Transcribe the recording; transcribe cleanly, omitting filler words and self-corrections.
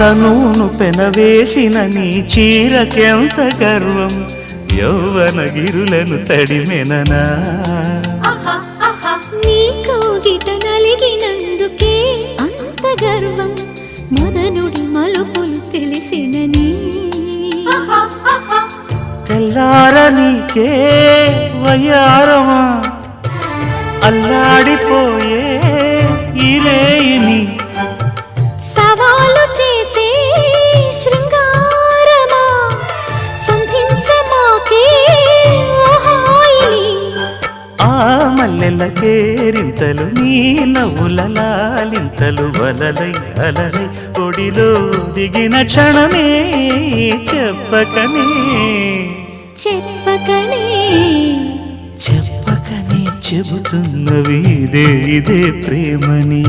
తనును పెనవేసిన నీ చీరకెంత గర్వం యౌవన గిరులను తడిమెననా నీ కౌగిట నలిగినందుకే అంత గర్వం మదనుడి మలుపులు తెలిసినని తెల్లార నీకే వయ్యారమా అల్లాడిపోయే ఇరేయిని సవాలు చేసే శృంగారమా సంధించమాకే ఆ మల్లెల కేరింతలు నీ నవ్వుల లాలింతలు వలలై అలలై ఒడిలో దిగిన క్షణమే చెప్పకనే చెప్పకనే చెప్పకనే చెబుతున్నవి ఇదే ప్రేమని